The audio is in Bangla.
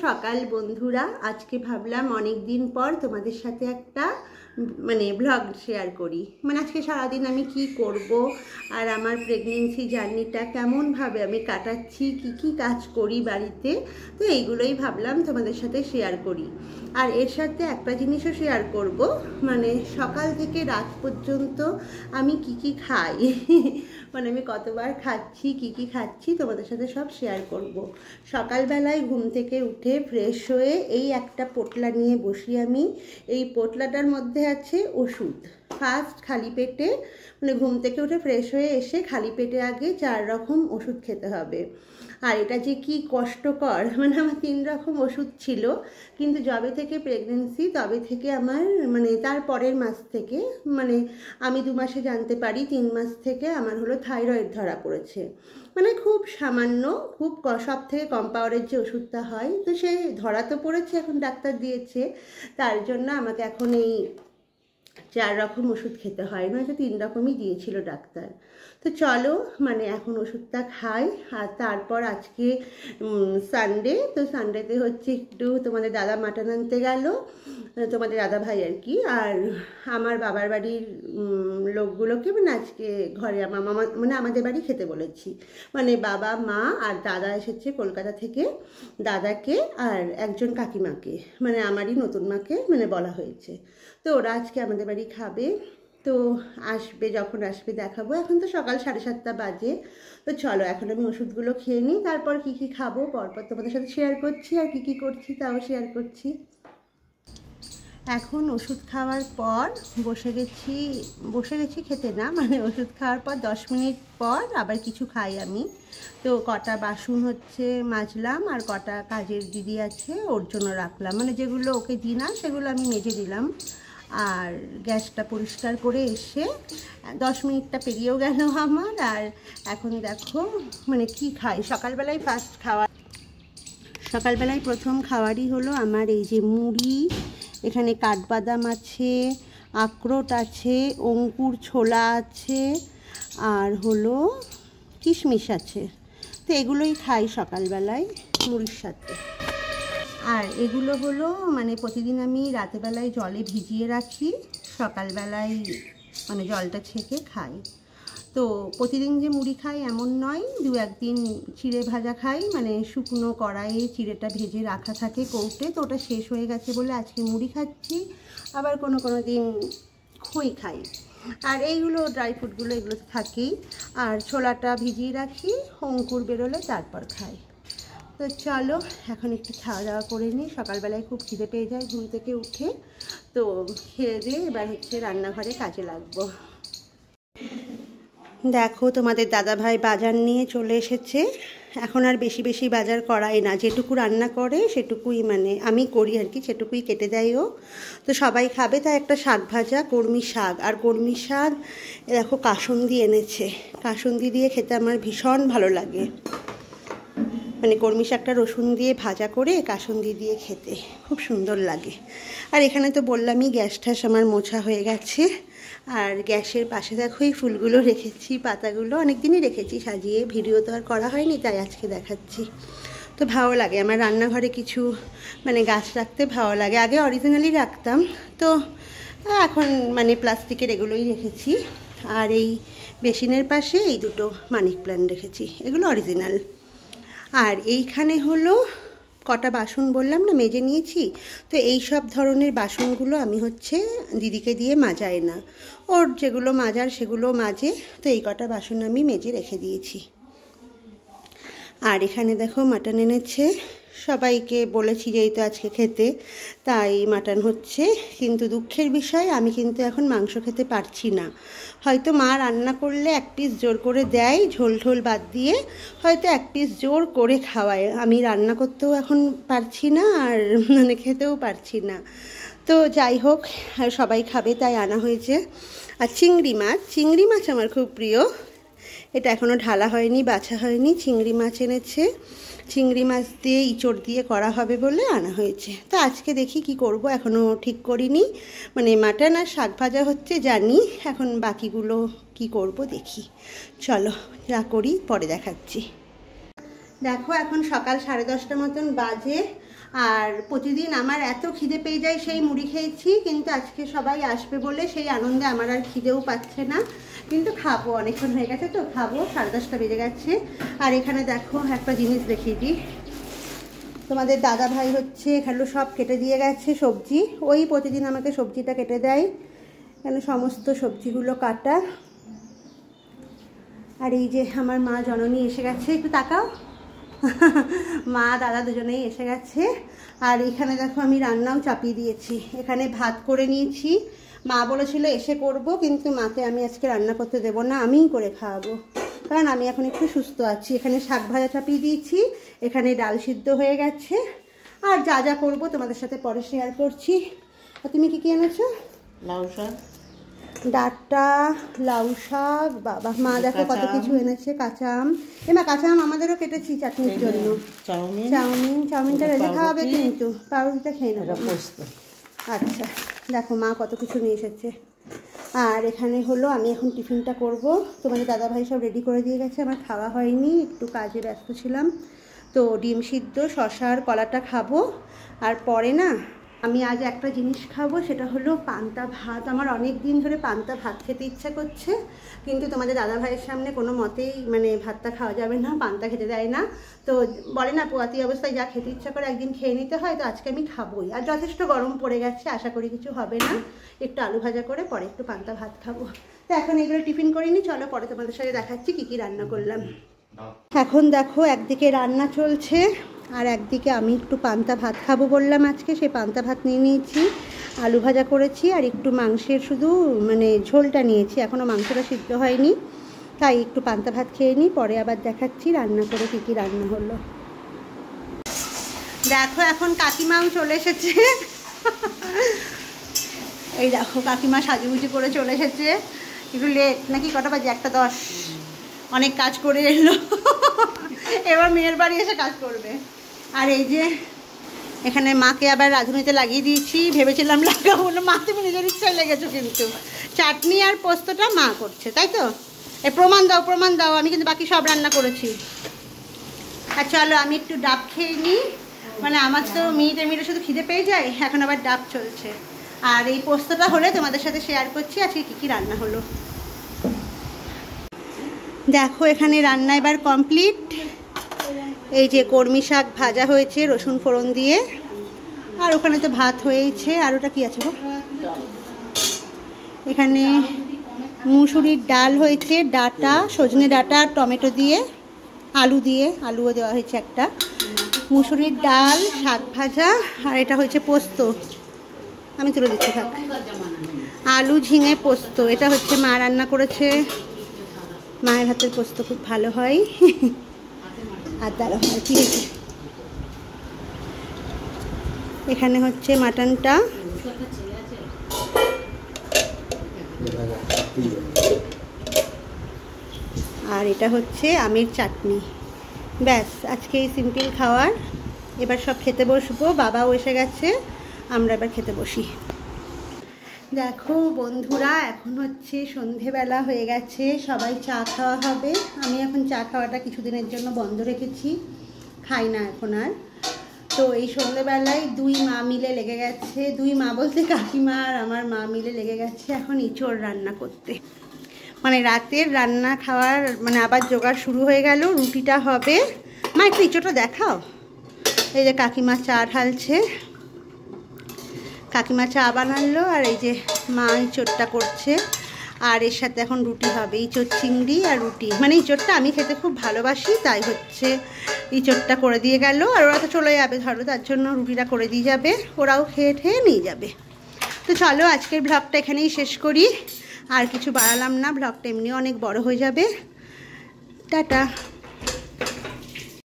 সকাল বন্ধুরা। আজকে ভাবলাম অনেক দিন পর তোমাদের সাথে একটা ব্লগ শেয়ার করি। আজকে সারাদিন আমি কি করব আর আমার প্রেগনেন্সি জার্নিটা কেমনভাবে আমি কাটাচ্ছি, কি কাজ করি বাড়িতে, তো এইগুলোই ভাবলাম তোমাদের সাথে শেয়ার করি। আর এর সাথে একটা জিনিসও শেয়ার করব, সকাল থেকে রাত পর্যন্ত আমি কি খাই আমি কতবার খাচ্ছি, কি খাচ্ছি তোমাদের সাথে সব শেয়ার করব। সকালবেলায় ঘুম থেকে উঠে ফ্রেশ হয়ে এই একটা পোটলা নিয়ে বসি আমি। এই পোটলাটার মধ্যে আছে ওষুধ। ফার্স্ট খালি পেটে ঘুম থেকে উঠে ফ্রেশ হয়ে এসে খালি পেটে আগে 4 রকম ওষুধ খেতে হবে। আর এটা যে কি কষ্টকর, আমার 3 রকম ওষুধ ছিল, কিন্তু যবে থেকে প্রেগনেন্সি তবে থেকে আমার তার পরের মাস থেকে আমি 2 মাসে জানতে পারি 3 মাস থেকে আমার হলো থাইরয়েড ধরা পড়েছে। খুব সামান্য, খুব সব থেকে কম পাওয়ারের যে ওষুধটা হয়, তো সে ধরা তো পড়েছে, এখন ডাক্তার দিয়েছে, তার জন্য আমাকে এখন এই 4 রকম ওষুধ খেতে হয়, নয়তো 3 রকমই দিয়েছিল ডাক্তার। তো চলো এখন ওষুধটা খাই। আর তারপর আজকে সানডে, তো সানডেতে হচ্ছে একটু তোমাদের দাদা মাটন আনতে গেল, তোমাদের দাদা ভাই আর কি। আর আমার বাবার বাড়ির লোকগুলোকে আজকে ঘরে আমার মামা আমাদের বাড়ি খেতে বলেছি। বাবা, মা আর দাদা এসেছে কলকাতা থেকে। দাদাকে আর একজন কাকিমাকে, আমারই নতুন মাকে বলা হয়েছে। তো ওরা আজকে আমাদের বাড়ি খাবে। তো আসবে, যখন আসবে দেখাবো। এখন তো সকাল 7:30 বাজে। তো চলো এখন আমি ওষুধগুলো খেয়ে নিই, তারপর কি খাবো পরপর তোমাদের সাথে শেয়ার করছি, আর কি করছি তাও শেয়ার করছি। এখন ওষুধ খাওয়ার পর বসে গেছি খেতে, না ওষুধ খাওয়ার পর 10 মিনিট পর আবার কিছু খাই আমি। তো কটা বাসন হচ্ছে মাজলাম, আর কটা কাজের দিদি আছে ওর জন্য রাখলাম, যেগুলো ওকে দিই না সেগুলো আমি মেজে দিলাম। আর গ্যাসটা পরিষ্কার করে এসে 10 মিনিটটা পেরিয়েও গেল আমার। আর এখন দেখো কি খাই। সকালবেলায় প্রথম খাওয়ারই হলো আমার এই যে মুড়ি, এখানে কাঠবাদাম আছে, আখরোট আছে, অঙ্কুর ছোলা আছে, আর হলো কিশমিশ আছে। তো এগুলোই খাই সকালবেলায় মুড়ির সাথে। আর এগুলো হলো প্রতিদিন আমি রাতেবেলায় জলে ভিজিয়ে রাখি, সকালবেলায় জলটা ছেঁকে খাই। তো প্রতিদিন যে মুড়ি খাই এমন নয়, 2-1 দিন চিড়ে ভাজা খাই, শুকনো কড়াইয়ে চিড়েটা ভেজে রাখা থাকে কৌটে, তো ওটা শেষ হয়ে গেছে বলে আজকে মুড়ি খাচ্ছি। আবার কোনো দিন খই খাই। আর এইগুলো ড্রাই ফ্রুটগুলো এগুলো তো থাকেই। আর ছোলাটা ভিজিয়ে রাখি, অঙ্কুর বেরোলে তারপর খাই। তো চলো এখন একটু খাওয়া দাওয়া করে নিই। সকালবেলায় খুব খিদে পেয়ে যায় ঘুম থেকে উঠে। তো খেয়ে দিয়ে এবার হচ্ছে রান্নাঘরে কাজে লাগবো। দেখো তোমাদের দাদা ভাই বাজার নিয়ে চলে এসেছে। এখন আর বেশি বাজার করাই না, যেটুকু রান্না করে সেটুকুই আমি করি আর কি, সেটুকুই কেটে দেয় ও। তো সবাই খাবে, তাই একটা শাক ভাজা, কলমি শাক। আর কলমি শাক দেখো কাসুন্দি এনেছে, কাসুন্দি দিয়ে খেতে আমার ভীষণ ভালো লাগে। কলমি শাকটা রসুন দিয়ে ভাজা করে কাসুন্দি দিয়ে খেতে খুব সুন্দর লাগে। আর এখানে তো বললামই গ্যাস ট্যাস আমার মোছা হয়ে গেছে। আর গ্যাসের পাশে দেখো এই ফুলগুলো রেখেছি, পাতাগুলো অনেক দিনই রেখেছি সাজিয়ে, ভিডিও তো আর করা হয়নি তাই আজকে দেখাচ্ছি। তো ভালো লাগে আমার রান্নাঘরে কিছু গাছ রাখতে ভালো লাগে। আগে অরিজিনালি রাখতাম, তো এখন প্লাস্টিকের এগুলোই রেখেছি। আর এই বেসিনের পাশে এই দুটো মানি প্ল্যান্ট রেখেছি, এগুলো অরিজিনাল। আর এইখানে হলো কটা বাসন বললাম না মেজে নিয়েছি। তো এই সব ধরনের বাসনগুলো আমি হচ্ছে দিদিকে দিয়ে মাজাই না, ওর যেগুলো মাজার সেগুলো মাজে। তো এই কটা বাসন আমি মেজে রেখে দিয়েছি। আর এখানে দেখো মাটন এনেছে, সবাইকে বলেছি যেহেতু আজকে খেতে, তাই মাটন হচ্ছে। কিন্তু দুঃখের বিষয় আমি কিন্তু এখন মাংস খেতে পারছি না। হয়তো মা রান্না করলে 1 পিস জোর করে দেয়, ঝোল বাদ দিয়ে হয়তো 1 পিস জোর করে খাওয়ায়। আমি রান্না করতেও এখন পারছি না, আর খেতেও পারছি না। তো যাই হোক, সবাই খাবে তাই আনা হয়েছে। আর চিংড়ি মাছ আমার খুব প্রিয়। এটা এখনও ঢালা হয়নি, বাছা হয়নি। চিংড়ি মাছ এনেছে, চিংড়ি মাছ দিয়ে ইঁচড় দিয়ে করা হবে বলে আনা হয়েছে। তো আজকে দেখি কি করব, এখনও ঠিক করিনি। মাটন আর শাক ভাজা হচ্ছে জানি, এখন বাকিগুলো কি করব দেখি। চলো যা করি পরে দেখাচ্ছি। দেখো এখন সকাল 10:30 মতন বাজে। আর প্রতিদিন আমার এত খিদে পেয়ে যায়, সেই মুড়ি খেয়েছি, কিন্তু আজকে সবাই আসবে বলে সেই আনন্দে আমার আর খিদেও পাচ্ছে না, কিন্তু খাবো, অনেকক্ষণ হয়ে গেছে তো খাবো, 10:30 বেজে গেছে। আর এখানে দেখো একটা জিনিস দেখিয়ে দিই, তোমাদের দাদা ভাই হচ্ছে এখানে সব কেটে দিয়ে গেছে সবজি, ওই প্রতিদিন আমাকে সবজিটা কেটে দেয়, কেন সমস্ত সবজিগুলো কাটা। আর এই যে আমার মা জননী এসে গেছে, একটু তাকাও, মা দাদা দুজনেই এসে গেছে। আর এখানে দেখো আমি রান্নাও চাপিয়ে দিয়েছি, এখানে ভাত করে নিয়েছি, মা বলেছিল এসে করব, কিন্তু মাকে আমি আজকে রান্না করতে দেবো না, আমিই করে খাওয়াবো, কারণ আমি এখন একটু সুস্থ আছি। এখানে শাক ভাজা চাপিয়ে দিয়েছি, এখানে ডাল সিদ্ধ হয়ে গেছে, আর যা যা করবো তোমাদের সাথে পরে শেয়ার করছি। আর তুমি কি কি এনেছো? লাউ শাক, ডাঁটা, লাউ শাক, বাবা মা দেখো কত কিছু এনেছে, কাঁচা আম, এমা কাঁচা আম আমাদেরও কেটেছি চাটনির জন্য, চাউমিনটা রেঁধে খাওয়াবে, কিন্তু পাউরুটিটা খেয়ে নেবো। আচ্ছা দেখো মা কত কিছু নিয়ে এসেছে। আর এখানে হলো আমি এখন টিফিনটা করব, তোমাদের দাদাভাই সব রেডি করে দিয়ে গেছে, আমার খাওয়া হয়নি, একটু কাজে ব্যস্ত ছিলাম, তো ডিম সিদ্ধ, শসা আর কলাটা খাবো। আর পরে না আমি আজ একটা জিনিস খাবো, সেটা হলো পান্তা ভাত। আমার অনেক দিন ধরে পান্তা ভাত খেতে ইচ্ছা করছে, কিন্তু তোমাদের দাদা ভাইয়ের সামনে কোনো মতেই মানে ভাতটা খাওয়া যাবে না, পান্তা খেতে দেয় না, তো বলে না পোয়াতি অবস্থায় যা খেতে ইচ্ছা করে একদিন খেয়ে নিতে হয়, তো আজকে আমি খাবোই। আর যথেষ্ট গরম পড়ে গেছে, আশা করি কিছু হবে না, একটু আলু ভাজা করে পরে একটু পান্তা ভাত খাবো। তো এখন এগুলো টিফিন করিনি, চলো পরে তোমাদের সাথে দেখাচ্ছি কী কী রান্না করলাম। এখন দেখো একদিকে রান্না চলছে, আর একদিকে আমি একটু পান্তা ভাত খাবো বললাম আজকে, সেই পান্তা ভাত নিয়ে নিয়েছি, আলু ভাজা করেছি, আর একটু মাংসের শুধু মানে ঝোলটা নিয়েছি, এখনও মাংসটা সিদ্ধ হয়নি, তাই একটু পান্তা ভাত খেয়ে নিই, পরে আবার দেখাচ্ছি রান্না করে কী কী রান্না হলো। দেখো এখন কাকিমাও চলে এসেছে, এই দেখো কাকিমা সাজুগুজু করে চলে এসেছে, একটু লেট নাকি, কটা বাজে? 1:10, অনেক কাজ করে এলো, এবার মেয়ের বাড়ি এসে কাজ করবে। আর এই যে এখানে মাকে আবার রাঁধুনিতে লাগিয়ে দিয়েছি, ভেবেছিলাম লাগাবো না, মা তুমি নিজের ইচ্ছায় লেগেছো, কিন্তু চাটনি আর পোস্তটা মা করছে, তাই তো? এ প্রমাণ দাও, আমি কিন্তু বাকি সব রান্না করেছি। আর চলো আমি একটু ডাব খেয়ে নিই, মানে আমার তো মিনিটে শুধু খিদে পেয়ে যায়, এখন আবার ডাব চলছে। আর এই পোস্তটা হলে তোমাদের সাথে শেয়ার করছি আজকে কী কী রান্না হলো। দেখো এখানে রান্না এবার কমপ্লিট, এই যে কর্মী শাক ভাজা হয়েছে রসুন ফোড়ন দিয়ে, আর ওখানে তো ভাত হয়েছে, আর ওটা কি আছে গো, এখানে মুসুরির ডাল হয়েছে, ডাঁটা, সজনে ডাঁটা আর টমেটো দিয়ে, আলুও দেওয়া হয়েছে একটা, মুসুরির ডাল, শাক ভাজা, আর এটা হয়েছে পোস্ত, আমি তুলে দিচ্ছি থাক, আলু ঝিঙে পোস্ত, এটা হচ্ছে মা রান্না করেছে, মায়ের হাতের পোস্ত খুব ভালো হয়, আর দাঁড়া হয় কি হয়েছে, এখানে হচ্ছে মাটনটা, আর এটা হচ্ছে আমের চাটনি, ব্যাস আজকে এই সিম্পল খাওয়ার। এবার সব খেতে বসবো, বাবাও এসে গেছে, আমরা এবার খেতে বসি। দেখো বন্ধুরা এখন হচ্ছে সন্ধেবেলা হয়ে গেছে, সবাই চা খাওয়া হবে, আমি এখন চা খাওয়াটা কিছুদিনের জন্য বন্ধ রেখেছি, খাই না এখন আর। তো এই সন্ধেবেলায় দুই মা মিলে লেগে গেছে, দুই মা বলতে কাকিমা আর আমার মা মিলে লেগে গেছে এখন ইঁচড় রান্না করতে, মানে রাতের রান্না খাওয়ার মানে আবার জোগাড় শুরু হয়ে গেল, রুটিটা হবে। মা একটু ইঁচড়টা দেখাও, এই যে কাকিমা চা ঢালছে, কাকিমা চা বানালো, আর এই যে মা ইঁচড়টা করছে, আর এর সাথে এখন রুটি হবে, ইঁচড় চিংড়ি আর রুটি, মানে ইঁচড়টা আমি খেতে খুব ভালোবাসি, তাই হচ্ছে ইঁচড়টা করে দিয়ে গেল, আর ওরা তো চলে যাবে ধরো, তার জন্য রুটিটা করে দিয়ে যাবে, ওরাও খেয়ে নিয়ে যাবে। তো চলো আজকের ব্লগটা এখানেই শেষ করি, আর কিছু বাড়ালাম না, ব্লগটা এমনিও অনেক বড় হয়ে যাবে, টাটা।